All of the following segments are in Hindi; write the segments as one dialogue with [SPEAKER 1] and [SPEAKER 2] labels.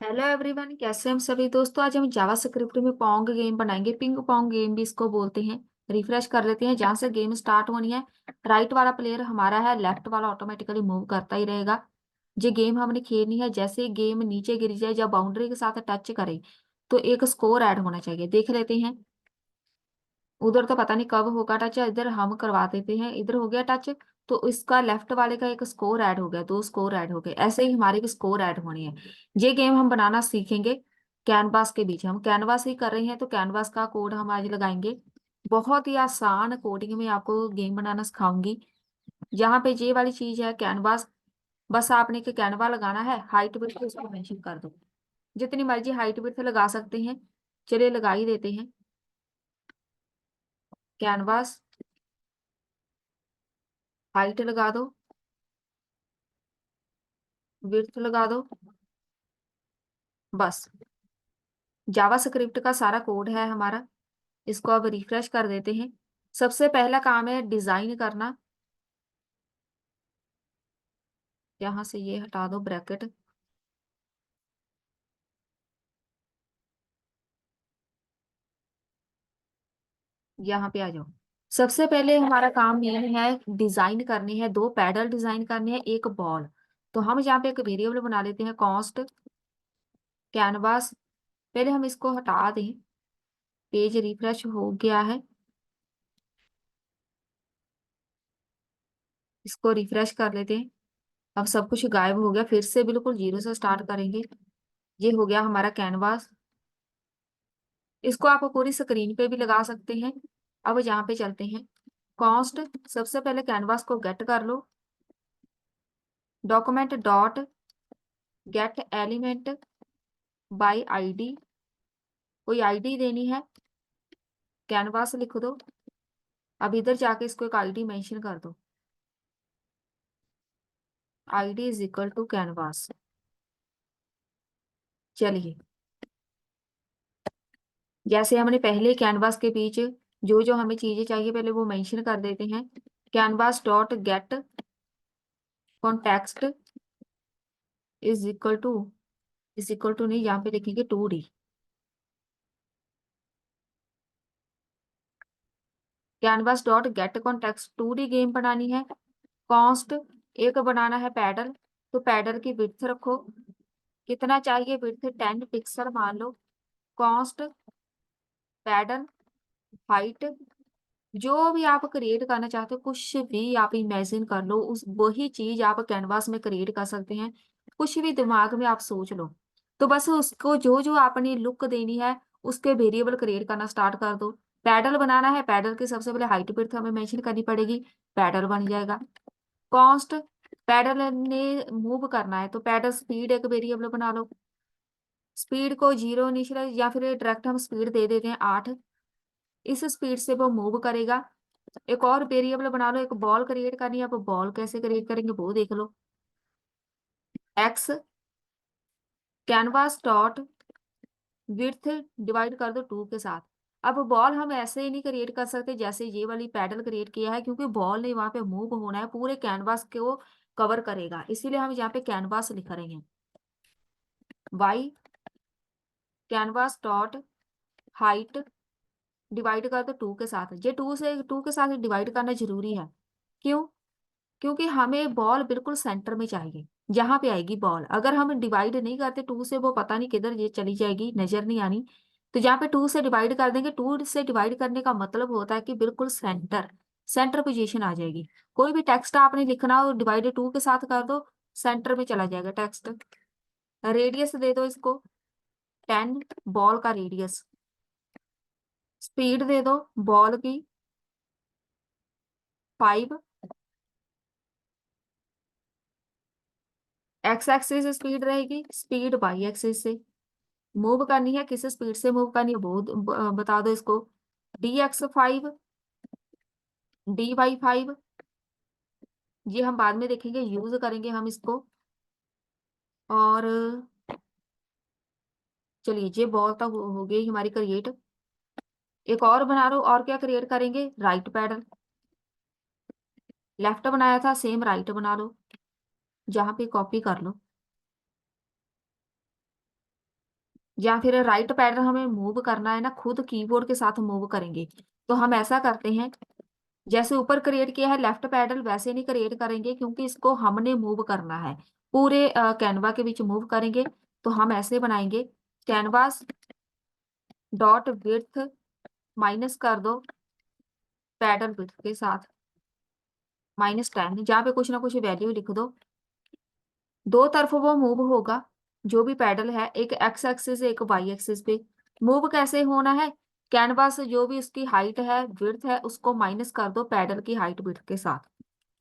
[SPEAKER 1] हेलो एवरीवन, कैसे हैं हम सभी दोस्तों। आज हम जावा स्क्रिप्ट में पोंग गेम बनाएंगे। पिंग पोंग गेम भी इसको बोलते हैं। रिफ्रेश कर लेते हैं जहां से गेम स्टार्ट होनी है। राइट वाला प्लेयर हमारा है, लेफ्ट वाला ऑटोमेटिकली मूव करता ही रहेगा। ये गेम हमने खेलनी है। जैसे ही गेम नीचे गिर जाए, जब बाउंड्री के साथ टच करे तो एक स्कोर ऐड होना चाहिए। देख लेते हैं। उधर तो पता नहीं कब होगा टच, इधर हम करवा देते हैं। इधर हो गया टच, तो इसका लेफ्ट वाले का एक स्कोर ऐड हो गया, दो स्कोर ऐड हो गए। ऐसे ही हमारी भी स्कोर ऐड होनी है। ये गेम हम बनाना सीखेंगे कैनवास के बीच। हम कैनवास ही कर रहे हैं तो कैनवास का कोड हम आज लगाएंगे। बहुत ही आसान कोडिंग में आपको गेम बनाना सिखाऊंगी। यहाँ पे ये वाली चीज है कैनवास। बस आपने के कैनवा लगाना है, हाइट विड्थ उसको मेंशन कर दो। जितनी मर्जी हाइट विड्थ लगा सकते हैं। चलिए लगा ही देते हैं। कैनवास हाइट लगा दो, विड्थ लगा दो। बस जावा स्क्रिप्ट का सारा कोड है हमारा। इसको अब रिफ्रेश कर देते हैं। सबसे पहला काम है डिजाइन करना। यहाँ से ये हटा दो ब्रैकेट। यहाँ पे आ जाओ। सबसे पहले हमारा काम ये है डिजाइन करनी है, दो पैडल डिजाइन करने हैं, एक बॉल। तो हम यहाँ पे एक वेरिएबल बना लेते हैं, कॉस्ट कैनवास। पहले हम इसको हटा दें। पेज रिफ्रेश हो गया है। इसको रिफ्रेश कर लेते हैं। अब सब कुछ गायब हो गया, फिर से बिल्कुल जीरो से स्टार्ट करेंगे। ये हो गया हमारा कैनवास। इसको आप पूरी स्क्रीन पे भी लगा सकते हैं। अब यहाँ पे चलते हैं। कॉस्ट, सबसे पहले कैनवास को गेट कर लो। Document dot get element by ID. कोई आईडी देनी है, कैनवास लिख दो। अब इधर जाके इसको एक आईडी मेंशन कर दो। ID is equal to canvas. चलिए, जैसे हमने पहले कैनवास के बीच जो जो हमें चीजें चाहिए पहले वो मेंशन कर देते हैं। Canvas dot get context is equal to नहीं, यहाँ पे लिखेंगे 2D। Canvas dot get context 2D game बनानी है। कॉस्ट एक बनाना है पैडल, तो पैडल की विड्थ रखो। कितना चाहिए विड्थ, 10 पिक्सल मान लो। कॉस्ट पैडल हाइट, जो भी आप क्रिएट करना चाहते हो, कुछ भी आप इमेजिन कर लो, उस वही चीज आप कैनवास में क्रिएट कर सकते हैं। कुछ भी दिमाग में आप सोच लो। तो बस उसको जो जो आपने लुक देनी है उसके वेरिएबल क्रिएट करना स्टार्ट कर दो। पैडल बनाना है, पैडल की सबसे पहले हाइट विड्थ हमें मेंशन करनी पड़ेगी। पैडल बन जाएगा। कॉस्ट पैडल ने मूव करना है तो पैडल स्पीड एक वेरिएबल बना लो। स्पीड को 0 इनिशियलाइज या फिर डायरेक्ट हम स्पीड दे देते हैं 8। इस स्पीड से वो मूव करेगा। एक और वेरिएबल बना लो, एक बॉल क्रिएट करनी है। अब बॉल कैसे क्रिएट करेंगे वो देख लो। X canvas dot width divide कर दो 2 के साथ। अब बॉल हम ऐसे ही नहीं क्रिएट कर सकते जैसे ये वाली पैडल क्रिएट किया है, क्योंकि बॉल ने वहां पे मूव होना है, पूरे कैनवास को कवर करेगा। इसीलिए हम यहाँ पे कैनवास लिख रहे हैं। Y canvas dot height divide कर दो 2 के साथ। ये 2 के साथ डिवाइड करना जरूरी है। क्यों? क्योंकि हमें बॉल बिल्कुल सेंटर में चाहिए, जहां पे आएगी बॉल। अगर हम डिवाइड नहीं करते 2 से, वो पता नहीं किधर ये चली जाएगी, नजर नहीं आनी। तो जहाँ पे 2 से डिवाइड कर देंगे, 2 से डिवाइड करने का मतलब होता है कि बिल्कुल सेंटर, सेंटर पोजीशन आ जाएगी। कोई भी टेक्स्ट आपने लिखना हो, डिवाइड 2 के साथ कर दो, सेंटर में चला जाएगा टेक्स्ट। रेडियस दे दो इसको 10, बॉल का रेडियस। स्पीड दे दो बॉल की 5। एक्स एक्सिस स्पीड रहेगी, स्पीड वाई एक्सिस से मूव करनी है। किस स्पीड से मूव करनी है वो बता दो इसको। DX5 DY5। ये हम बाद में देखेंगे, यूज करेंगे हम इसको। और चलिए, ये बॉल तक हो गई हमारी क्रिएट। एक और बना लो, और क्या क्रिएट करेंगे, राइट पैडल। लेफ्ट बनाया था, सेम राइट बना लो। जहां पे कॉपी कर लो। या फिर राइट पैडल हमें मूव करना है ना, खुद कीबोर्ड के साथ मूव करेंगे। तो हम ऐसा करते हैं, जैसे ऊपर क्रिएट किया है लेफ्ट पैडल वैसे नहीं क्रिएट करेंगे, क्योंकि इसको हमने मूव करना है, पूरे कैनवा के बीच मूव करेंगे। तो हम ऐसे बनाएंगे, कैनवास डॉट विड्थ माइनस कर दो पैडल विड्थ के साथ -10, जहाँ पे कुछ ना कुछ वैल्यू लिख दो। दो तरफ वो मूव होगा, जो भी पैडल है, एक एक्स एक्सिस एक वाई एक्सिस पे। मूव कैसे होना है, कैनवास जो भी उसकी हाइट है विड्थ है उसको माइनस कर दो पैडल की हाइट विड्थ के साथ,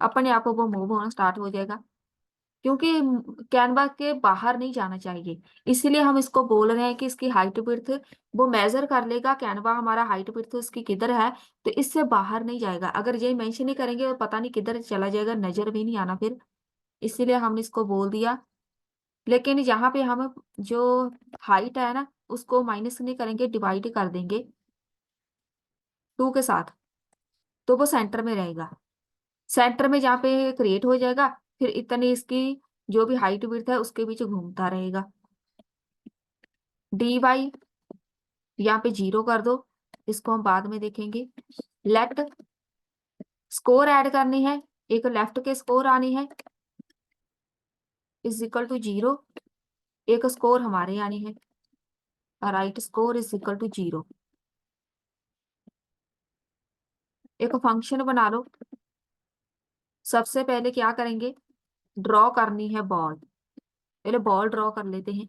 [SPEAKER 1] अपने आप वो मूव होना स्टार्ट हो जाएगा। क्योंकि कैनवा के बाहर नहीं जाना चाहिए, इसीलिए हम इसको बोल रहे हैं कि इसकी हाइट विड्थ वो मेजर कर लेगा, कैनवा हमारा हाइट विड्थ इसकी किधर है, तो इससे बाहर नहीं जाएगा। अगर ये मेंशन नहीं करेंगे तो पता नहीं किधर चला जाएगा, नजर भी नहीं आना फिर, इसीलिए हमने इसको बोल दिया। लेकिन यहाँ पे हम जो हाइट है ना उसको माइनस नहीं करेंगे, डिवाइड कर देंगे 2 के साथ, तो वो सेंटर में रहेगा। सेंटर में जहाँ पे क्रिएट हो जाएगा, फिर इतनी इसकी जो भी हाइट विड्थ है उसके बीच घूमता रहेगा। dy यहाँ पे 0 कर दो, इसको हम बाद में देखेंगे। लेट स्कोर ऐड करनी है, एक लेफ्ट के स्कोर आनी है, इज इक्वल टू 0, एक स्कोर हमारे आनी है, right score is equal to 0। एक फंक्शन बना लो। सबसे पहले क्या करेंगे, ड्रॉ करनी है बॉल, पहले बॉल ड्रॉ कर लेते हैं।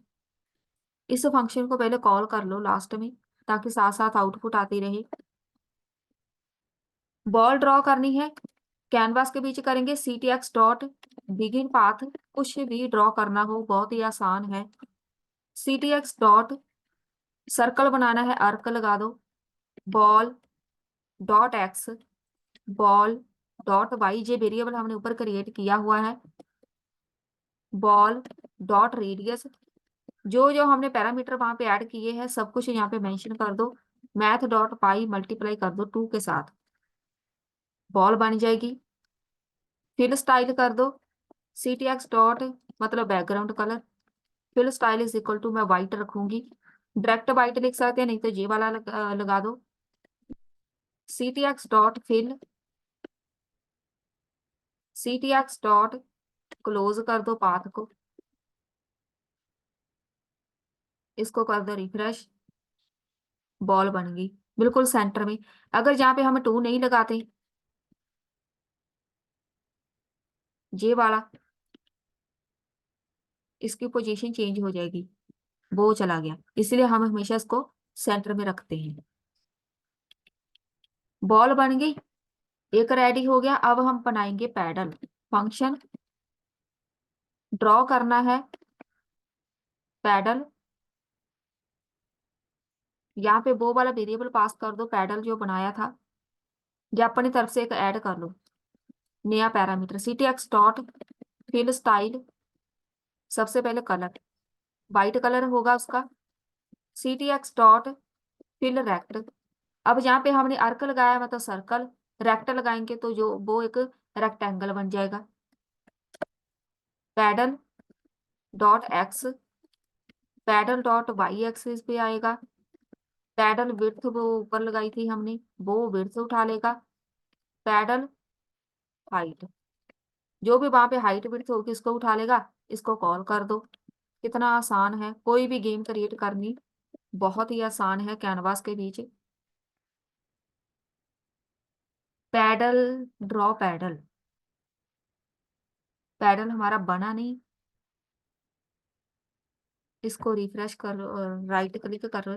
[SPEAKER 1] इस फंक्शन को पहले कॉल कर लो लास्ट में, ताकि साथ साथ आउटपुट आती रहे। बॉल ड्रॉ करनी है, कैनवास के बीच करेंगे ctx डॉट बिगिन पाथ, कुछ भी ड्रॉ करना हो बहुत ही आसान है। ctx डॉट सर्कल बनाना है, आर्क लगा दो। Ball dot x, ball dot y, जे वेरिएबल हमने ऊपर क्रिएट किया हुआ है। बॉल डॉट रेडियस, जो जो हमने पैरामीटर वहां पे ऐड किए हैं सब कुछ यहाँ पे मेंशन कर दो। मैथ डॉट पाई मल्टीप्लाई कर दो 2 के साथ, बॉल बन जाएगी। फिल स्टाइल कर दो ctx डॉट, मतलब background colour, fill style is equal to, मैं वाइट रखूंगी, डायरेक्ट वाइट लिख सकते हैं, नहीं तो जे वाला लगा दो। ctx dot fill, ctx dot close कर दो पाथ को, इसको कर दो रिफ्रेश, बॉल बन गई बिल्कुल सेंटर में। अगर जहाँ पे हम 2 नहीं लगाते, जे वाला, इसकी पोजीशन चेंज हो जाएगी, वो चला गया, इसलिए हम हमेशा इसको सेंटर में रखते हैं। बॉल बन गई, एक रेडी हो गया। अब हम बनाएंगे पैडल फंक्शन, ड्रॉ करना है पैडल, यहाँ पे वो वाला वेरिएबल पास कर दो पैडल जो बनाया था, या अपनी तरफ से एक ऐड कर लो नया parameter, ctx dot fill style, सबसे पहले कलर वाइट कलर होगा उसका, ctx डॉट फिल रेक्ट। अब यहाँ पे हमने अर्क लगाया मतलब सर्कल, रेक्ट लगाएंगे तो जो वो एक रेक्टेंगल बन जाएगा। Paddle dot x, paddle dot y axis पे आएगा। पैडल विड्थ वो ऊपर लगाई थी हमने, वो विड्थ उठा लेगा। पैडल हाइट, जो भी वहां पे हाइट विड्थ होगी इसको उठा लेगा, इसको कॉल कर दो। कितना आसान है, कोई भी गेम क्रिएट करनी बहुत ही आसान है कैनवास के बीच। पैडल ड्रॉ पैडल, पैडल हमारा बना नहीं, इसको रिफ्रेश कर, राइट क्लिक कर,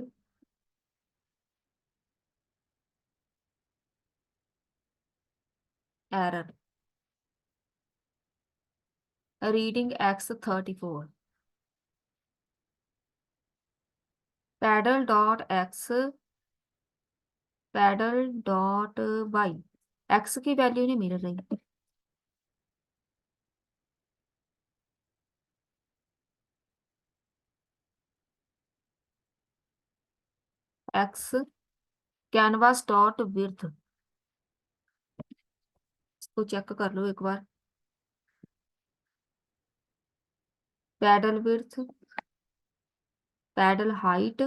[SPEAKER 1] error, reading x34। Paddle dot x, paddle dot y, x की वैल्यू नहीं मिल रही, एक्स कैनवास डॉट विड्थ, इसको चेक कर लो एक बार। पैडल विड्थ पैडल हाइट,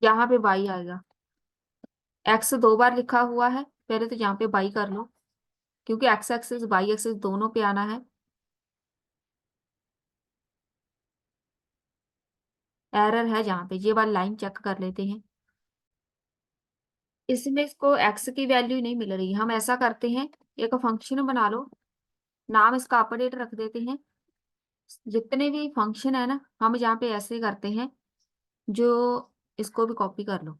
[SPEAKER 1] यहाँ पे बाई आएगा। एक्स 2 बार लिखा हुआ है, पहले तो यहाँ पे बाई कर लो, क्योंकि एक्स एक्सिस बाई एक्सिस दोनों पे आना है। एरर है जहाँ पे, ये वाली लाइन चेक कर लेते हैं। इसमें इसको एक्स की वैल्यू नहीं मिल रही। हम ऐसा करते हैं, एक फंक्शन बना लो, नाम इसका अपडेट रख देते हैं। जितने भी फंक्शन है ना, हम यहाँ पे ऐसे करते हैं, जो इसको भी कॉपी कर लो।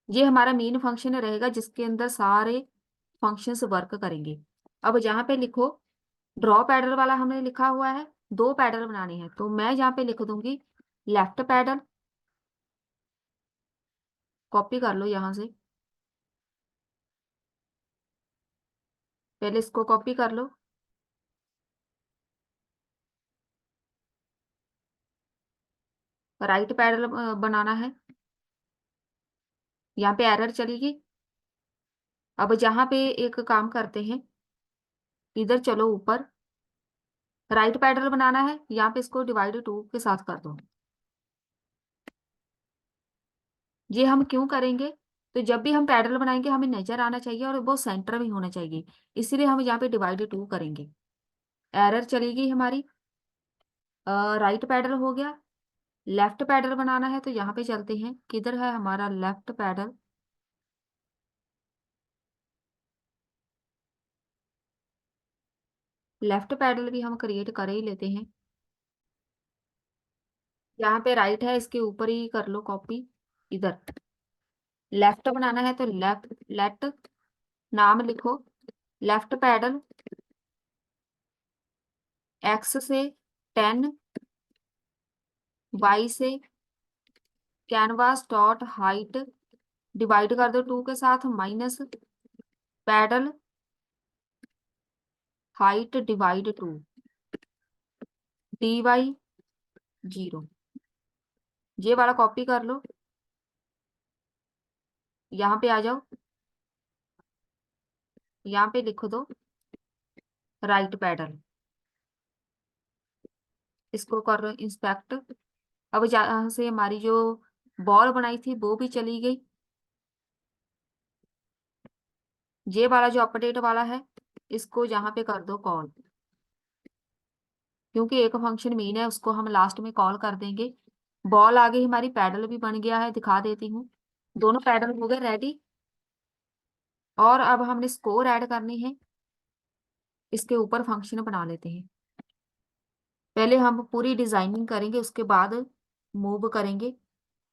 [SPEAKER 1] ये हमारा मेन फंक्शन रहेगा जिसके अंदर सारे फंक्शंस वर्क करेंगे। अब जहाँ पे लिखो, ड्रॉ पैडल वाला हमने लिखा हुआ है, 2 पैडल बनाने हैं, तो मैं यहाँ पे लिख दूंगी लेफ्ट पैडल। कॉपी कर लो यहाँ से, पहले इसको कॉपी कर लो। राइट पैडल बनाना है, यहाँ पे एरर चलेगी। अब जहाँ पे एक काम करते हैं, इधर चलो ऊपर, राइट पैडल बनाना है, यहाँ पे इसको डिवाइड 2 के साथ कर दो। ये हम क्यों करेंगे, तो जब भी हम पैडल बनाएंगे हमें नजर आना चाहिए और वो सेंटर में होना चाहिए, इसीलिए हम यहाँ पे डिवाइड 2 करेंगे। एरर चलेगी हमारी। राइट पैडल हो गया। लेफ्ट पैडल बनाना है, तो यहाँ पे चलते हैं, किधर है हमारा लेफ्ट पैडल। लेफ्ट पैडल भी हम क्रिएट कर ही लेते हैं। यहाँ पे राइट है, इसके ऊपर ही कर लो कॉपी। इधर लेफ्ट बनाना है, तो लेफ्ट लेट, नाम लिखो लेफ्ट पैडल, एक्स से 10, वाई से कैनवास डॉट हाइट, डिवाइड कर दो 2 के साथ, minus paddle height divide 2, dy 0। ये वाला कॉपी कर लो, यहाँ पे आ जाओ, यहाँ पे लिख दो राइट पैडल, इसको कर लो इंस्पेक्ट। अब जहाँ से हमारी जो बॉल बनाई थी वो भी चली गई। ये वाला जो अपडेट वाला है, इसको यहाँ पे कर दो कॉल, क्योंकि एक फंक्शन मेन है, उसको हम लास्ट में कॉल कर देंगे। बॉल आ गई हमारी, पैडल भी बन गया है, दिखा देती हूँ। दोनों पैडल हो गए रेडी। और अब हमने स्कोर ऐड करनी है, इसके ऊपर फंक्शन बना लेते हैं। पहले हम पूरी डिजाइनिंग करेंगे, उसके बाद मूव करेंगे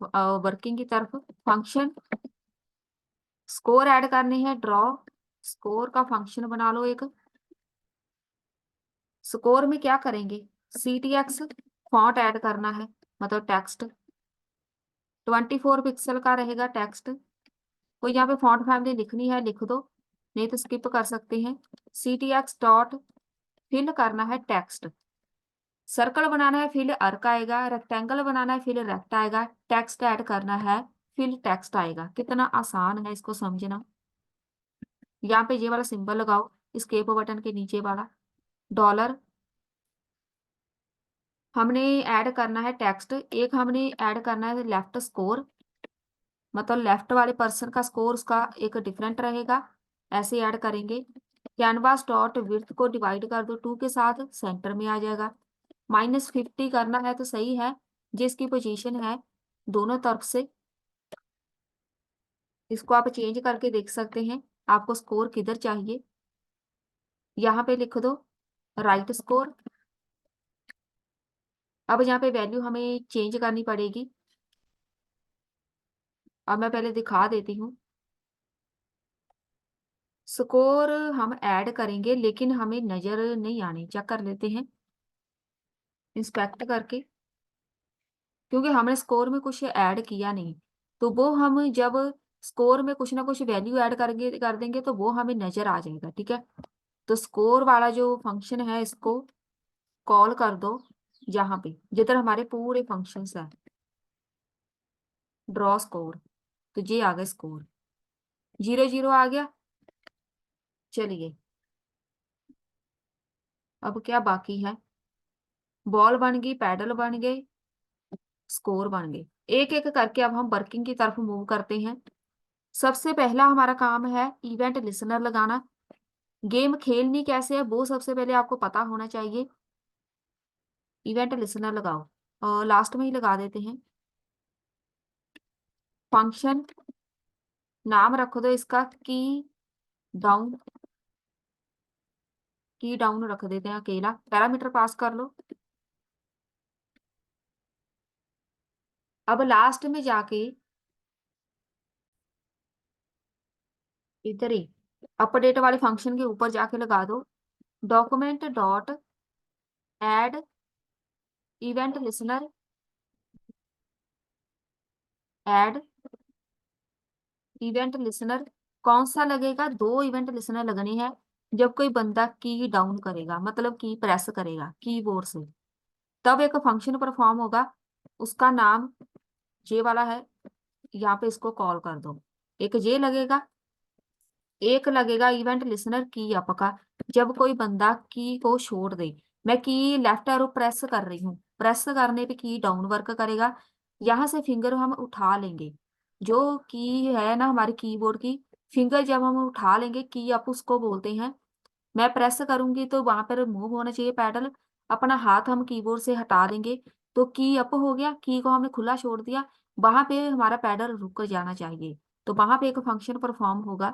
[SPEAKER 1] वर्किंग की तरफ। फंक्शन स्कोर ऐड करने हैं, ड्रॉ स्कोर का फंक्शन बना लो एक। स्कोर में क्या करेंगे, CTX फॉन्ट ऐड करना है, मतलब टेक्स्ट 24 पिक्सल का रहेगा टेक्स्ट। कोई यहाँ पे फॉन्ट फैमिली लिखनी है लिख दो, नहीं तो स्किप कर सकते हैं। CTX डॉट फिल करना है टेक्स्ट। सर्कल बनाना है, फिल अर्क आएगा। रेक्टेंगल बनाना है, फिल रेक्ट आएगा। टेक्स्ट ऐड करना है, फिल टेक्स्ट आएगा। कितना आसान है इसको समझना। यहाँ पे ये वाला सिंबल लगाओ, स्केप बटन के नीचे वाला डॉलर। हमने ऐड करना है टेक्स्ट, एक हमने ऐड करना है लेफ्ट स्कोर, मतलब लेफ्ट वाले पर्सन का स्कोर उसका एक डिफरेंट रहेगा, ऐसे ऐड करेंगे। कैनवास डॉट विड्थ को डिवाइड कर दो 2 के साथ, सेंटर में आ जाएगा। -50 करना है तो सही है, जिसकी पोजीशन है दोनों तरफ से। इसको आप चेंज करके देख सकते हैं, आपको स्कोर किधर चाहिए। यहाँ पे लिख दो राइट स्कोर। अब यहाँ पे वैल्यू हमें चेंज करनी पड़ेगी। अब मैं पहले दिखा देती हूँ। स्कोर हम ऐड करेंगे, लेकिन हमें नजर नहीं आनी, चेक कर लेते हैं इंस्पेक्ट करके, क्योंकि हमने स्कोर में कुछ ऐड किया नहीं। तो वो हम जब स्कोर में कुछ ना कुछ वैल्यू ऐड करेंगे कर देंगे तो वो हमें नजर आ जाएगा, ठीक है। तो स्कोर वाला जो फंक्शन है, इसको कॉल कर दो यहाँ पे, जिधर हमारे पूरे फंक्शंस है। ड्रॉ स्कोर, तो ये आ गया स्कोर, 0 0 आ गया। चलिए अब क्या बाकी है, बॉल बन गई, पैडल बन गए, स्कोर बन गए। एक एक करके अब हम वर्किंग की तरफ मूव करते हैं। सबसे पहला हमारा काम है इवेंट लिसनर लगाना। गेम खेलनी कैसे है वो सबसे पहले आपको पता होना चाहिए। इवेंट लिसनर लगाओ और लास्ट में ही लगा देते हैं। फंक्शन नाम रख दो इसका की डाउन, की डाउन रख देते हैं अकेला, पैरामीटर पास कर लो। अब लास्ट में जाके इधर ही अपडेट वाले फंक्शन के ऊपर जाके लगा दो document dot add event listener, add event listener. कौन सा लगेगा, दो इवेंट लिसनर लगने हैं जब कोई बंदा की डाउन करेगा, मतलब की प्रेस करेगा कीबोर्ड से, तब एक फंक्शन परफॉर्म होगा। उसका नाम जे वाला है, यहाँ पे इसको कॉल कर दो। एक जे लगेगा, एक लगेगा इवेंट लिसनर की अप का, जब कोई बंदा की को छोड़ दे। मैं की लेफ्ट एरो प्रेस कर रही हूँ, प्रेस करने पे की डाउन वर्क करेगा। यहाँ से फिंगर हम उठा लेंगे, जो की है ना हमारी कीबोर्ड की, फिंगर जब हम उठा लेंगे की अप उसको बोलते हैं। मैं प्रेस करूंगी तो वहां पर मूव होना चाहिए पैडल, अपना हाथ हम कीबोर्ड से हटा देंगे तो की अप हो गया, की को हमने खुला छोड़ दिया, वहां पे हमारा पैडल रुक जाना चाहिए, तो वहां पे एक फंक्शन परफॉर्म होगा।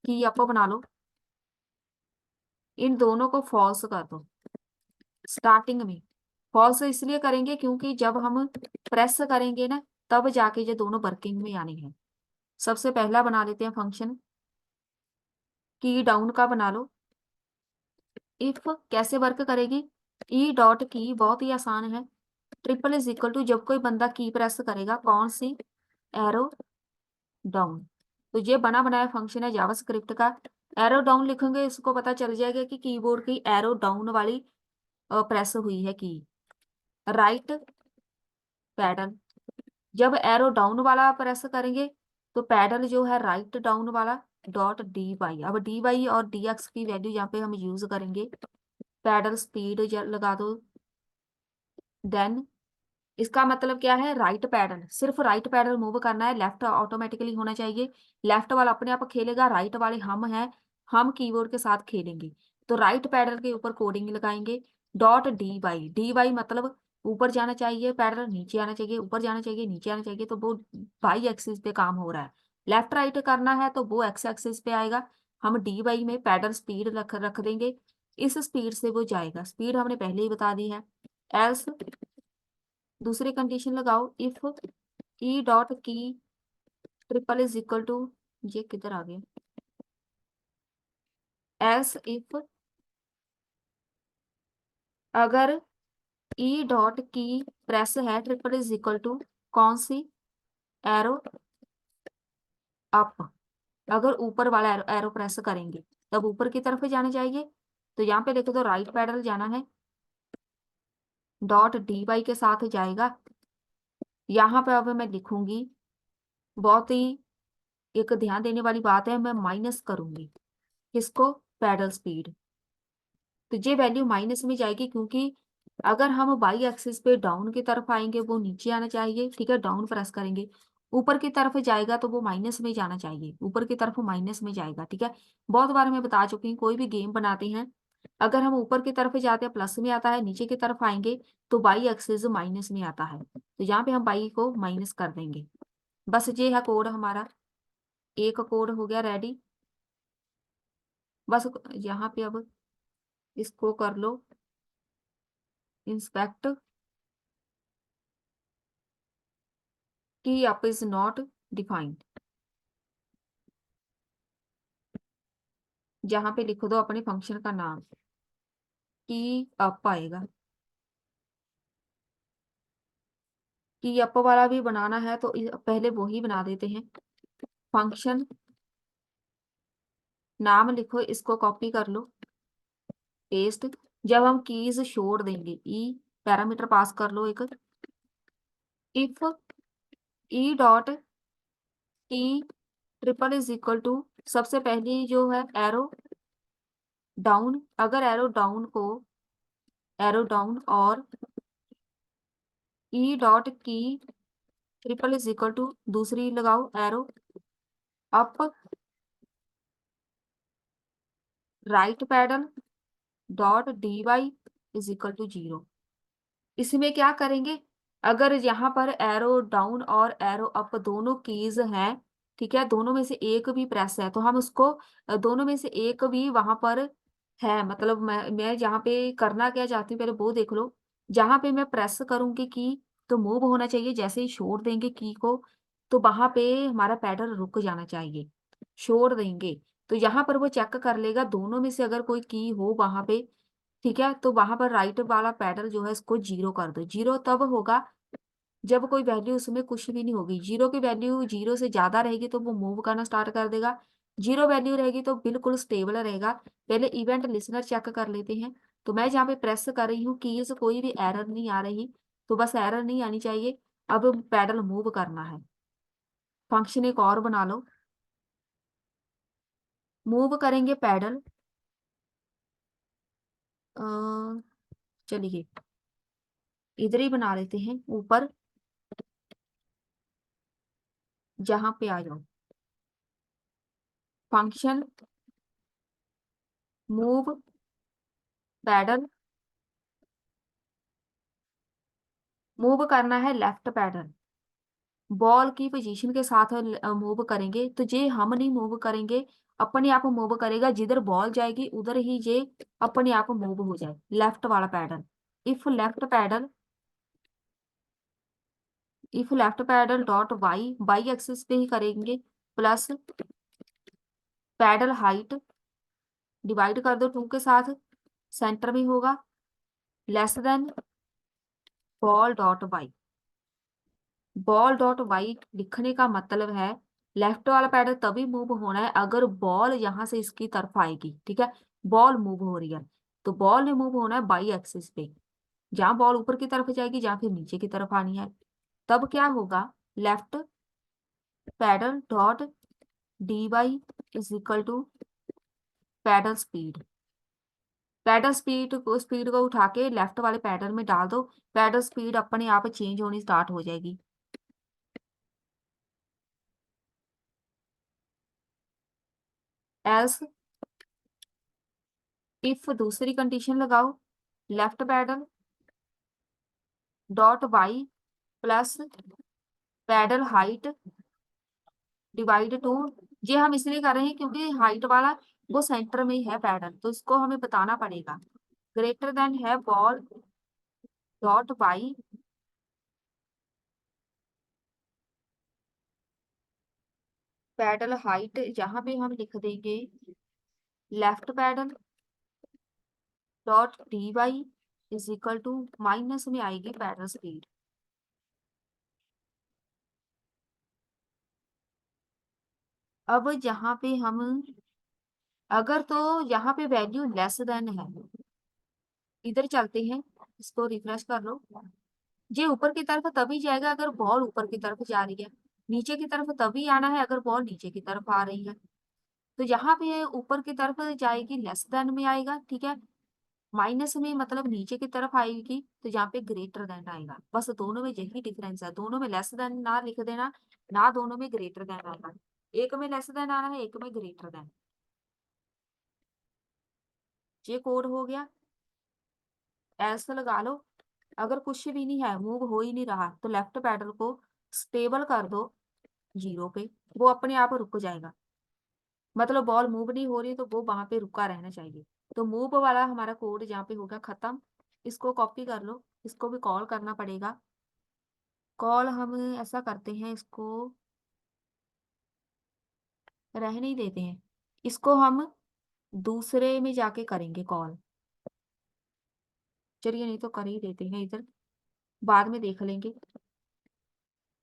[SPEAKER 1] की अप बना लो, इन दोनों को फॉल्स कर दो। स्टार्टिंग में फॉल्स इसलिए करेंगे क्योंकि जब हम प्रेस करेंगे ना तब जाके ये दोनों वर्किंग में आने हैं। सबसे पहला बना लेते हैं फंक्शन की डाउन का, बना लो। इफ कैसे वर्क करेगी, ई डॉट की बहुत ही आसान है, ट्रिपल इज इक्वल टू जब कोई बंदा की प्रेस करेगा कौन सी, एरो डाउन। तो ये बना बनाया फंक्शन है जावास्क्रिप्ट का। एरो डाउन लिखेंगे इसको पता चल जाएगा कि कीबोर्ड की एरो डाउन वाली प्रेस हुई है की। राइट पैडल, जब एरो डाउन वाला प्रेस करेंगे तो पैडल जो है राइट डाउन वाला डॉट डी वाई। अब डी वाई और डी एक्स की वैल्यू यहाँ पे हम यूज करेंगे। पैडल स्पीड लगा दो, देन इसका मतलब क्या है, राइट पैडल, सिर्फ राइट पैडल मूव करना है, लेफ्ट ऑटोमेटिकली होना चाहिए। लेफ्ट वाला अपने आप खेलेगा, राइट वाले हम हैं, हम कीबोर्ड के साथ खेलेंगे। तो राइट पैडल के ऊपर कोडिंग लगाएंगे डॉट डी वाई मतलब ऊपर जाना चाहिए पैडल, नीचे आना चाहिए, ऊपर जाना चाहिए, नीचे आना चाहिए, तो वो वाई एक्सिस पे काम हो रहा है। लेफ्ट राइट करना है तो वो एक्स एक्सिस पे आएगा। हम डी वाई में पैडल स्पीड रख देंगे, इस स्पीड से वो जाएगा, स्पीड हमने पहले ही बता दी है। एल्स दूसरी कंडीशन लगाओ, if e dot key triple is equal to, ये किधर आ गया, एल्स इफ अगर ई डॉट की प्रेस है ट्रिपल इज इक्वल टू कौन सी, एरो अप। अगर ऊपर वाला एरो प्रेस करेंगे तब ऊपर की तरफ ही जाना चाहिए, तो यहाँ पे देखो तो राइट पैडल जाना है, डॉट डी वाई के साथ जाएगा। यहाँ पे अब मैं लिखूंगी, बहुत ही एक ध्यान देने वाली बात है, मैं माइनस करूंगी किसको, पैडल स्पीड। तो ये वैल्यू माइनस में जाएगी क्योंकि अगर हम वाई एक्सिस पे डाउन की तरफ आएंगे वो नीचे आना चाहिए, ठीक है, डाउन प्रेस करेंगे, ऊपर की तरफ जाएगा तो वो माइनस में जाना चाहिए, ऊपर की तरफ माइनस में जाएगा, ठीक है। बहुत बार मैं बता चुकी हूँ, कोई भी गेम बनाते हैं अगर हम ऊपर की तरफ जाते हैं प्लस में आता है, नीचे की तरफ आएंगे तो वाई एक्सिस माइनस में आता है, तो यहाँ पे हम वाई को माइनस कर देंगे। बस ये है कोड हमारा, एक कोड हो गया रेडी। बस यहाँ पे अब इसको कर लो इंस्पेक्ट, की अप इज नॉट डिफाइंड, जहां पे लिख दो अपने फंक्शन का नाम, की अप आएगा। की अप वाला भी बनाना है तो पहले वो ही बना देते हैं। फंक्शन नाम लिखो, इसको कॉपी कर लो, पेस्ट। जब हम कीज छोड़ देंगे ई पैरामीटर पास कर लो एक, if e dot key triple is equal to सबसे पहली जो है एरो डाउन, अगर एरो डाउन और e dot key triple is equal to, दूसरी लगाओ arrow up, right paddle dot d y is equal to 0। इसमें क्या करेंगे, अगर यहाँ पर एरो डाउन और एरो अप दोनों कीज हैं, ठीक है, दोनों में से एक भी प्रेस है तो हम उसको दोनों में से एक भी वहां पर है, मतलब मैं यहाँ पे करना क्या चाहती हूँ पहले वो देख लो। जहां पे मैं प्रेस करूंगी की तो मूव होना चाहिए, जैसे ही छोड़ देंगे की को तो वहां पे हमारा पैडल रुक जाना चाहिए। छोड़ देंगे तो यहाँ पर वो चेक कर लेगा दोनों में से अगर कोई की हो वहां पे, ठीक है, तो वहां पर राइट वाला पैडल जो है इसको 0 कर दो। 0 तब होगा जब कोई वैल्यू उसमें कुछ भी नहीं होगी। 0 की वैल्यू 0 से ज्यादा रहेगी तो वो मूव करना स्टार्ट कर देगा, 0 वैल्यू रहेगी तो बिल्कुल स्टेबल रहेगा। पहले इवेंट लिसनर चेक कर लेते हैं। तो मैं जहाँ पे प्रेस कर रही हूँ कीज, कोई भी एरर नहीं आ रही, तो बस एरर नहीं आनी चाहिए। अब पैडल मूव करना है। फंक्शन एक और बना लो, मूव करेंगे पैडल, चलिए इधर ही बना लेते हैं ऊपर, जहां पे आ जाओ फंक्शन मूव पैडल, मूव करना है लेफ्ट पैडल, बॉल की पोजीशन के साथ मूव करेंगे तो जे हम नहीं मूव करेंगे, अपने आप मूव करेगा, जिधर बॉल जाएगी उधर ही जे अपने आप मूव हो जाए, लेफ्ट वाला paddle. If left paddle, if left paddle dot y, y axis पे ही करेंगे, प्लस पैडल हाइट डिवाइड कर दो 2 के साथ, सेंटर में होगा, less than ball dot y. Ball dot y लिखने का मतलब है लेफ्ट वाला पैडल तभी मूव होना है अगर बॉल यहां से इसकी तरफ आएगी, ठीक है, बॉल मूव हो रही है तो बॉल ने मूव होना है बाई एक्सिस पे, जहां बॉल ऊपर की तरफ जाएगी जहां फिर नीचे की तरफ आनी है। तब क्या होगा, left paddle dot d y is equal to paddle speed, paddle speed को उठा के लेफ्ट वाले पैडल में डाल दो, पैडल स्पीड अपने आप चेंज होनी स्टार्ट हो जाएगी। एल्स इफ दूसरी कंडीशन लगाओ, left paddle dot y plus paddle height divide two, ये हम इसलिए कर रहे हैं क्योंकि हाइट वाला वो सेंटर में ही है पैडल, तो इसको हमें बताना पड़ेगा, ग्रेटर देन है ball dot y paddle height, जहां पे हम लिख देंगे left paddle dot d y is equal to, minus में आएगी पैडल स्पीड। अब जहां पे हम, अगर तो यहाँ पे वैल्यू लेस देन है, इधर चलते हैं, इसको रिफ्रेश कर लो, ये ऊपर की तरफ तभी जाएगा अगर बॉल ऊपर की तरफ जा रही है, नीचे की तरफ तभी आना है अगर बॉल नीचे की तरफ आ रही है। तो यहाँ पे ऊपर की तरफ जाएगी लेस देन में आएगा, ठीक है, माइनस में मतलब नीचे की तरफ आएगी तो यहाँ पे ग्रेटर देन आएगा, बस दोनों में यही डिफरेंस है, दोनों में लेस देन ना लिख देना, ना दोनों में ग्रेटर देन आएगा, एक में लेस देन आना है एक में ग्रेटर देन। ये कोड हो गया, ऐसा लगा लो। अगर कुछ भी नहीं है, मूव हो ही नहीं रहा, तो लेफ्ट पैडल को स्टेबल कर दो 0 पे, वो अपने आप रुक जाएगा, मतलब बॉल मूव नहीं हो रही तो वो वहां पे रुका रहना चाहिए। तो मूव वाला हमारा कोड यहाँ पे होगा खत्म। इसको कॉपी कर लो, इसको भी कॉल करना पड़ेगा, कॉल हम ऐसा करते हैं, इसको रहने ही देते हैं, इसको हम दूसरे में जाके करेंगे कॉल, चलिए नहीं तो कर ही देते हैं इधर, बाद में देख लेंगे।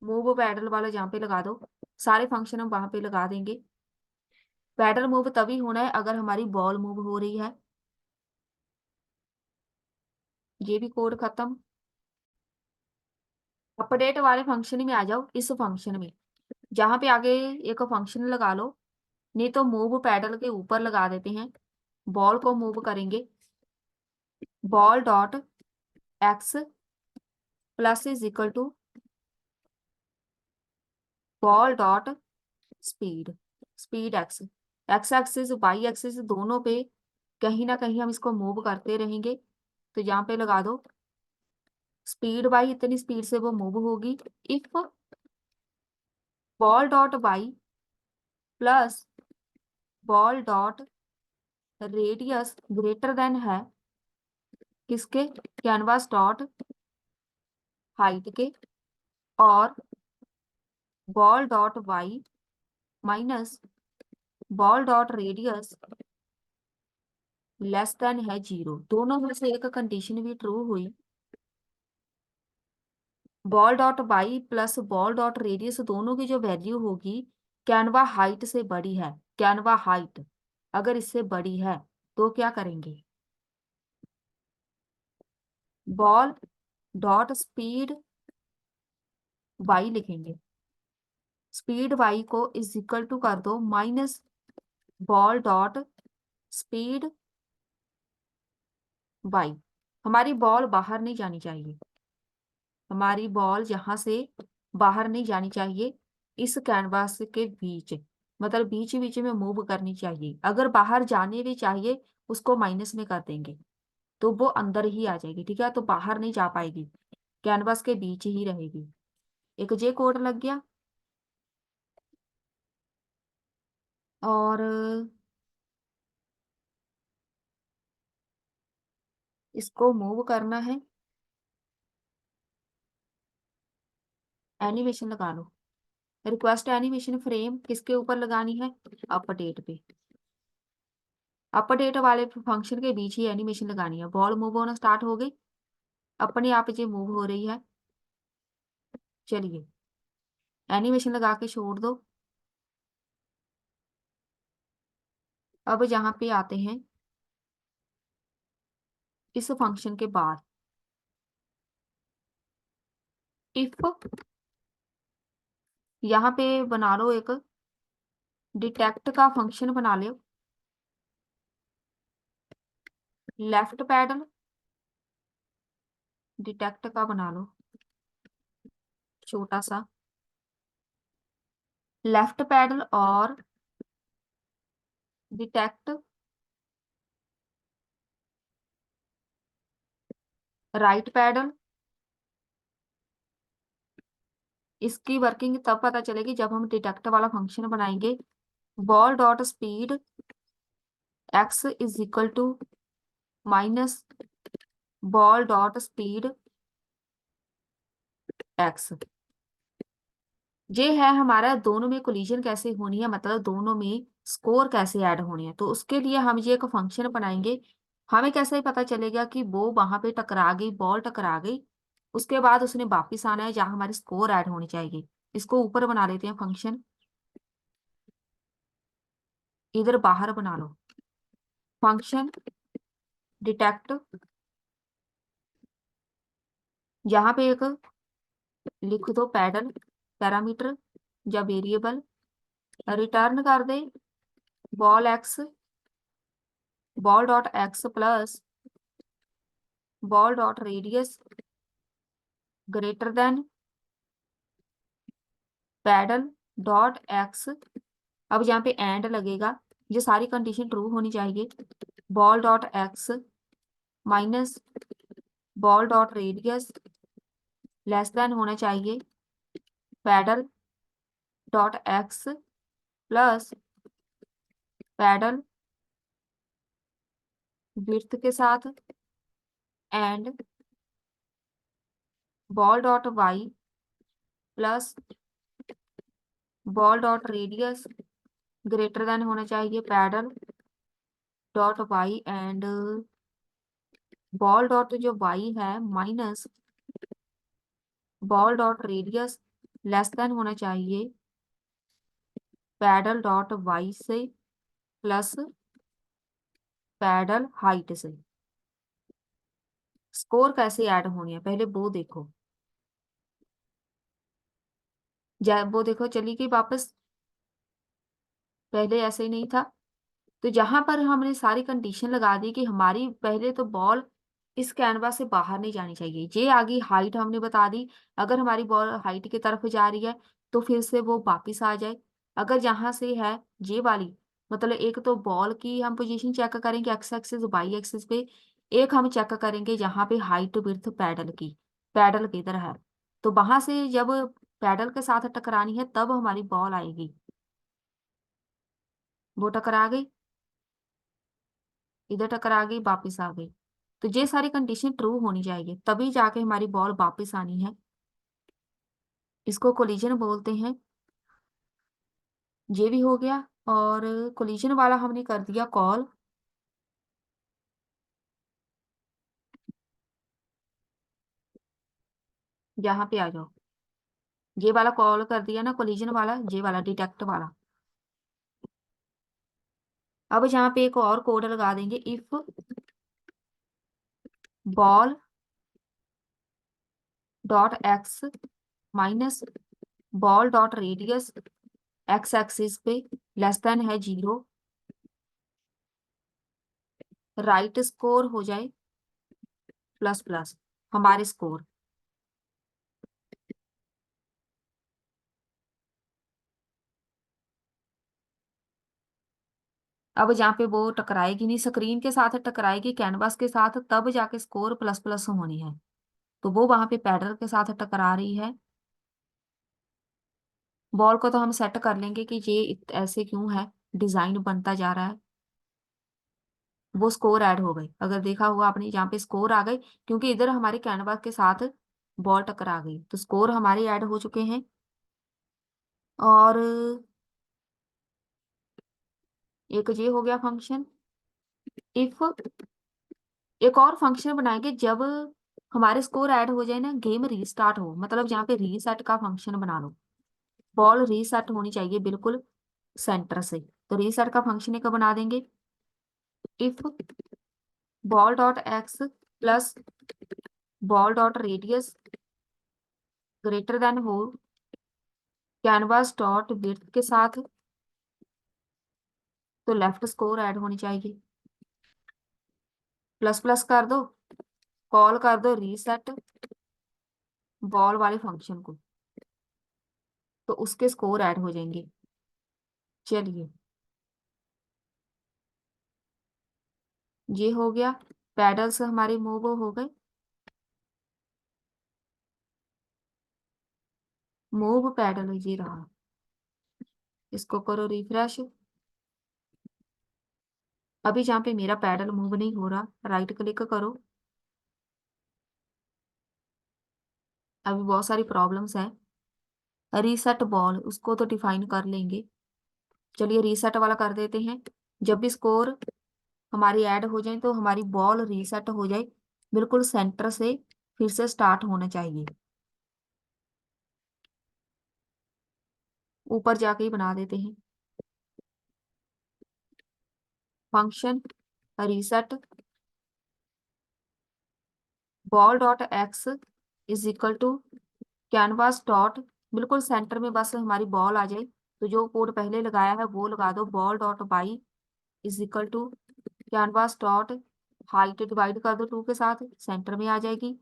[SPEAKER 1] मूव पैडल वाला जहाँ पे लगा दो, सारे फंक्शन हम वहां पे लगा देंगे। पैडल मूव तभी होना है अगर हमारी बॉल मूव हो रही है। ये भी कोड खत्म। अपडेट वाले फंक्शन में आ जाओ, इस फंक्शन में जहां पे आगे एक फंक्शन लगा लो, नहीं तो मूव पैडल के ऊपर लगा देते हैं, बॉल को मूव करेंगे, ball dot x plus is equal to ball dot speed, speed x, x axis y axis दोनों पे कहीं ना कहीं हम इसको मूव करते रहेंगे। तो यहाँ पे लगा दो स्पीड वाई, इतनी स्पीड से वो मूव होगी। If ball dot y plus ball dot radius greater than है किसके, कैनवास डॉट हाइट के, और ball dot y minus ball dot radius less than है 0, दोनों में से एक कंडीशन भी ट्रू हुई। Ball dot y plus ball dot radius दोनों की जो वैल्यू होगी कैनवा हाइट से बड़ी है, कैनवा हाइट अगर इससे बड़ी है तो क्या करेंगे, बॉल डॉट स्पीड वाई लिखेंगे, स्पीड वाई को इज इक्वल टू कर दो minus ball dot speed y. हमारी बॉल बाहर नहीं जानी चाहिए, हमारी बॉल यहाँ से बाहर नहीं जानी चाहिए, इस कैनवास के बीच, मतलब बीच बीच में मूव करनी चाहिए। अगर बाहर जाने भी चाहिए उसको माइनस में कर देंगे तो वो अंदर ही आ जाएगी, ठीक है, तो बाहर नहीं जा पाएगी, कैनवास के बीच ही रहेगी। एक जे कोड लग गया। और इसको मूव करना है, एनिमेशन लगा लो। रिक्वेस्ट एनिमेशन फ्रेम किसके ऊपर लगानी है, अपडेट पे, अपडेट वाले फंक्शन के बीच ही एनिमेशन लगानी है। बॉल मूव होना स्टार्ट हो गई, अपने आप ये मूव हो रही है। चलिए एनिमेशन लगा के छोड़ दो। अब यहाँ पे आते हैं इस फंक्शन के बाद, इफ यहाँ पे बना लो एक डिटेक्ट का फंक्शन बना लो, लेफ्ट पैडल डिटेक्ट का बना लो छोटा सा, लेफ्ट पैडल और डिटेक्ट राइट पैडल। इसकी वर्किंग तब पता चलेगी जब हम डिटेक्ट वाला फंक्शन बनाएंगे। Ball dot speed x is equal to minus ball dot speed x. ये है हमारा दोनों में कोलिजन कैसे होनी है, मतलब दोनों में स्कोर कैसे ऐड होनी है। तो उसके लिए हम ये एक फंक्शन बनाएंगे। हमें कैसे पता चलेगा कि वो वहां पे टकरा गई, बॉल टकरा गई, उसके बाद उसने वापिस आना है जहां हमारी स्कोर ऐड होनी चाहिए। इसको ऊपर बना लेते हैं फंक्शन, इधर बाहर बना लो फंक्शन डिटेक्ट, यहाँ पे एक लिख दो पैडल पैरामीटर या वेरिएबल, रिटर्न कर दे ball x, ball dot x plus ball dot radius greater than paddle dot x. अब यहाँ पे एंड लगेगा, ये सारी कंडीशन ट्रू होनी चाहिए। Ball dot x minus ball dot radius less than होना चाहिए paddle dot x plus paddle width के साथ and ball dot y plus ball dot radius greater than होना चाहिए paddle dot y and ball dot जो वाई है minus ball dot radius less than होना चाहिए पैडल डॉट वाई से प्लस पैडल हाइट से। स्कोर कैसे ऐड होनी है पहले वो देखो, वो देखो चली गई वापस, पहले ऐसे ही नहीं था। तो जहां पर हमने सारी कंडीशन लगा दी कि हमारी पहले तो बॉल इस कैनवास से बाहर नहीं जानी चाहिए, ये आगे हाइट हमने बता दी। अगर हमारी बॉल हाइट की तरफ जा रही है तो फिर से वो वापिस आ जाए। अगर जहां से है ये वाली, मतलब एक तो बॉल की हम पोजीशन चेक करेंगे एक्स एक्सिस वाई एक्सिस पे, एक हम चेक करेंगे यहाँ पे हाइट विड्थ पैडल की, पैडल किधर है। तो वहां से जब पैडल के साथ टकरानी है तब हमारी बॉल आएगी, वो टकरा गई, इधर टकरा गई, वापिस आ गई। तो ये सारी कंडीशन ट्रू होनी चाहिए तभी जाके हमारी बॉल वापिस आनी है। इसको कोलिजन बोलते हैं। ये भी हो गया। और कोलिजन वाला हमने कर दिया कॉल। यहाँ पे आ जाओ, ये वाला कॉल कर दिया ना कोलिजन वाला, ये वाला डिटेक्ट वाला। अब यहाँ पे एक और कोड लगा देंगे, if ball dot x minus ball dot radius x axis पे लेस देन है 0, राइट स्कोर हो जाए प्लस प्लस हमारे स्कोर। अब जहाँ पे वो टकराएगी नहीं, स्क्रीन के साथ टकराएगी कैनवास के साथ, तब जाके स्कोर प्लस प्लस होनी है। तो वो वहां पे पैडल के साथ टकरा रही है। बॉल को तो हम सेट कर लेंगे कि ये ऐसे क्यों है, डिजाइन बनता जा रहा है। वो स्कोर ऐड हो गई, अगर देखा हुआ आपने यहाँ पे स्कोर आ गई, क्योंकि इधर हमारे कैनवास के साथ बॉल टकरा गई, तो स्कोर हमारे ऐड हो चुके हैं। और एक ये हो गया फंक्शन। इफ एक और फंक्शन बनाएंगे जब हमारे स्कोर ऐड हो जाए ना, गेम रीस्टार्ट हो, मतलब यहाँ पे रीसेट का फंक्शन बना लो। बॉल रीसेट होनी चाहिए बिल्कुल सेंटर से, तो रीसेट का फंक्शन एक बना देंगे। If ball dot x plus ball dot radius greater then हो कैनवास डॉट विड्थ के साथ, तो लेफ्ट स्कोर ऐड होनी चाहिए। प्लस प्लस कर दो, कॉल कर दो रीसेट बॉल वाले फंक्शन को, तो उसके स्कोर ऐड हो जाएंगे। चलिए ये हो गया, पैडल्स हमारे मूव हो गए। मूव पैडल ये रहा, इसको करो रिफ्रेश। अभी जहाँ पे मेरा पैडल मूव नहीं हो रहा, राइट क्लिक करो। अभी बहुत सारी प्रॉब्लम्स है। रीसेट बॉल उसको तो डिफाइन कर लेंगे। चलिए रीसेट वाला कर देते हैं। जब भी स्कोर हमारी ऐड हो जाए तो हमारी बॉल रीसेट हो जाए, बिल्कुल सेंटर से फिर से स्टार्ट होना चाहिए। ऊपर जाके ही बना देते हैं function reset ball dot x is equal to canvas dot, बिल्कुल सेंटर में बस हमारी बॉल आ जाए, तो जो कोड पहले लगाया है वो लगा दो। Ball dot y is equal to canvas dot height divide कर दो 2 के साथ, सेंटर में आ जाएगी।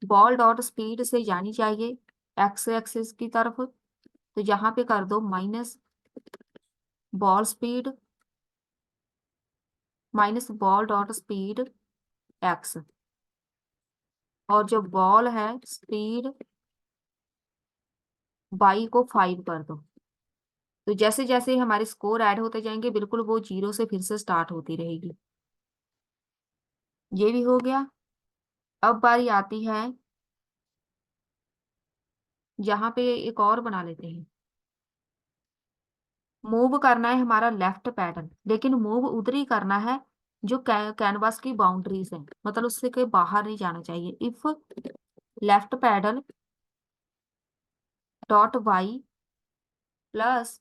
[SPEAKER 1] बॉल डॉट स्पीड से जानी चाहिए एक्स एक्सिस की तरफ, तो यहाँ पे कर दो minus ball speed minus ball dot speed x, और जो बॉल है स्पीड बाई को 5 कर दो। तो जैसे जैसे हमारे स्कोर ऐड होते जाएंगे बिल्कुल वो 0 से फिर से स्टार्ट होती रहेगी। ये भी हो गया। अब बारी आती है, यहाँ पे एक और बना लेते हैं। मूव करना है हमारा लेफ्ट पैडल, लेकिन मूव उधर ही करना है जो कैनवास की बाउंड्रीज है, मतलब उससे कहीं बाहर नहीं जाना चाहिए। If left paddle dot y plus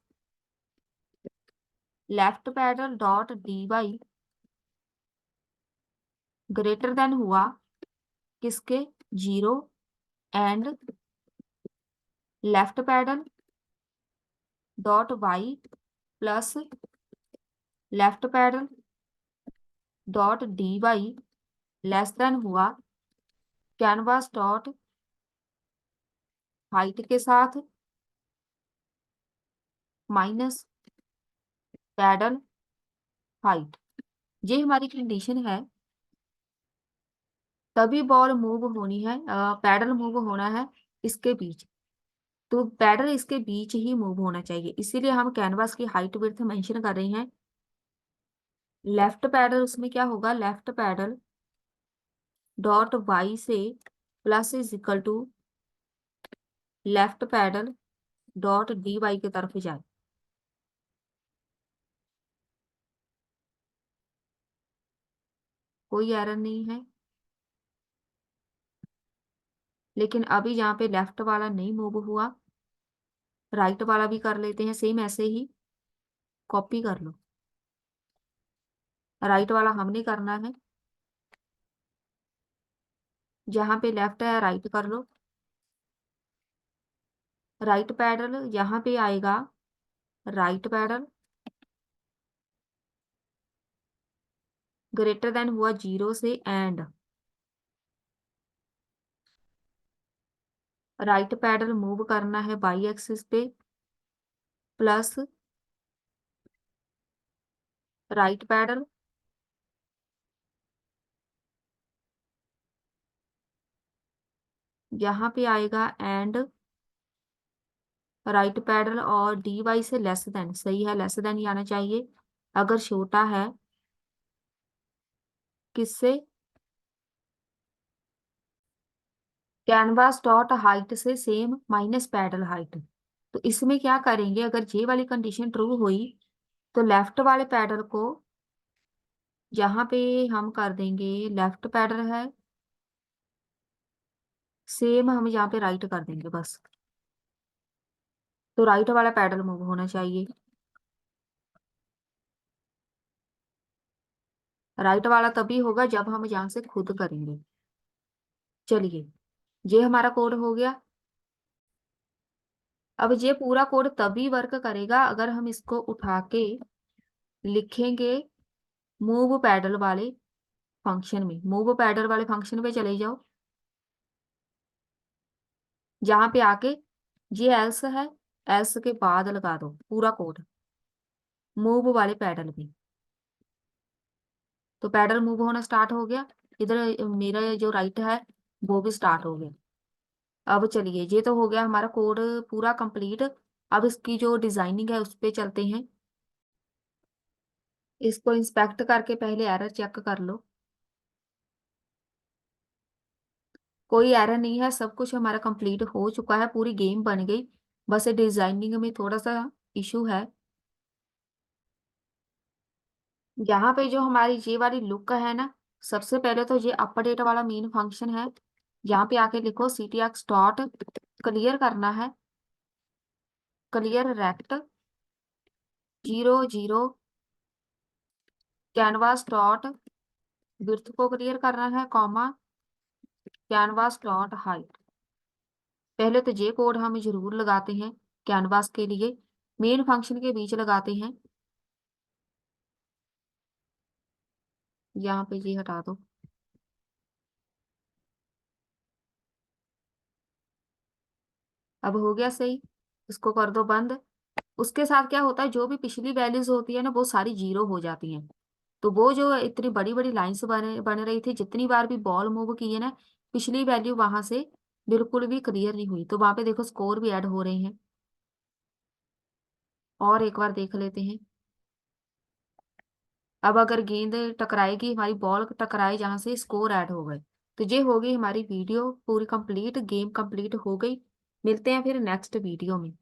[SPEAKER 1] left paddle dot d y greater than हुआ किसके, 0, and left paddle dot y plus left paddle dot d y less than हुआ कैनवास डॉट हाइट के साथ माइनस पैडल हाइट। ये हमारी कंडीशन है, तभी बॉल मूव होनी है, पैडल मूव होना है इसके बीच। तो पैडल इसके बीच ही मूव होना चाहिए, इसीलिए हम कैनवास की हाइट विड्थ मेंशन कर रहे हैं। लेफ्ट पैडल उसमें क्या होगा, लेफ्ट पैडल डॉट वाई से plus is equal to left paddle dot d y की तरफ जाए। कोई एरर नहीं है, लेकिन अभी यहाँ पे लेफ्ट वाला नहीं मूव हुआ, राइट वाला भी कर लेते हैं सेम ऐसे ही, कॉपी कर लो। राइट वाला हमने करना है, जहाँ पे लेफ्ट है राइट कर लो। राइट पैडल यहाँ पे आएगा, राइट पैडल ग्रेटर देन हुआ 0 से एंड राइट पैडल मूव करना है बाई एक्सिस पे प्लस राइट पैडल यहाँ पे आएगा एंड राइट पैडल और डी वाई से लेस देन, सही है लेस देन ही आना चाहिए। अगर छोटा है किससे, कैनवास डॉट हाइट से सेम माइनस पैडल हाइट। तो इसमें क्या करेंगे, अगर ये वाली कंडीशन ट्रू हुई तो लेफ्ट वाले पैडल को यहाँ पे हम कर देंगे, लेफ्ट पैडल है सेम हम यहाँ पे राइट कर देंगे बस। तो राइट वाला पैडल मूव होना चाहिए, राइट वाला तभी होगा जब हम यहाँ से खुद करेंगे। चलिए ये हमारा कोड हो गया। अब ये पूरा कोड तभी वर्क करेगा अगर हम इसको उठा के लिखेंगे मूव पैडल वाले फंक्शन में। मूव पैडल वाले फंक्शन पे चले जाओ, जहां पे आके ये एल्स है, एल्स के बाद लगा दो पूरा कोड मूव वाले पैडल में। तो पैडल मूव होना स्टार्ट हो गया, इधर मेरा जो राइट है वो भी स्टार्ट हो गया। अब चलिए ये तो हो गया हमारा कोड पूरा कंप्लीट। अब इसकी जो डिजाइनिंग है उस पे चलते हैं। इसको इंस्पेक्ट करके पहले एरर चेक कर लो। कोई एरर नहीं है, सब कुछ हमारा कंप्लीट हो चुका है, पूरी गेम बन गई। बस डिजाइनिंग में थोड़ा सा इशू है। यहाँ पे जो हमारी ये वाली लुक है ना, सबसे पहले तो ये अपडेट वाला मेन फंक्शन है। यहाँ पे आके लिखो ctx डॉट क्लियर करना है, clear rect 0 0 canvas dot width को क्लियर करना है, कॉमा कैनवास डॉट हाइट। पहले तो ये कोड हम जरूर लगाते हैं कैनवास के लिए, मेन फंक्शन के बीच लगाते हैं। यहाँ पे ये हटा दो। अब हो गया सही, इसको कर दो बंद। उसके साथ क्या होता है, जो भी पिछली वैल्यूज होती है ना वो सारी 0 हो जाती हैं। तो वो जो इतनी बड़ी बड़ी लाइंस बन रही थी, जितनी बार भी बॉल मूव की है ना, पिछली वैल्यू वहां से बिल्कुल भी क्लियर नहीं हुई। तो वहां पे देखो स्कोर भी ऐड हो रहे हैं। और एक बार देख लेते हैं। अब अगर गेंद टकराएगी, हमारी बॉल टकराए जहां से, स्कोर ऐड हो गए। तो ये हो गई हमारी वीडियो पूरी कंप्लीट, गेम कंप्लीट हो गई। मिलते हैं फिर नेक्स्ट वीडियो में।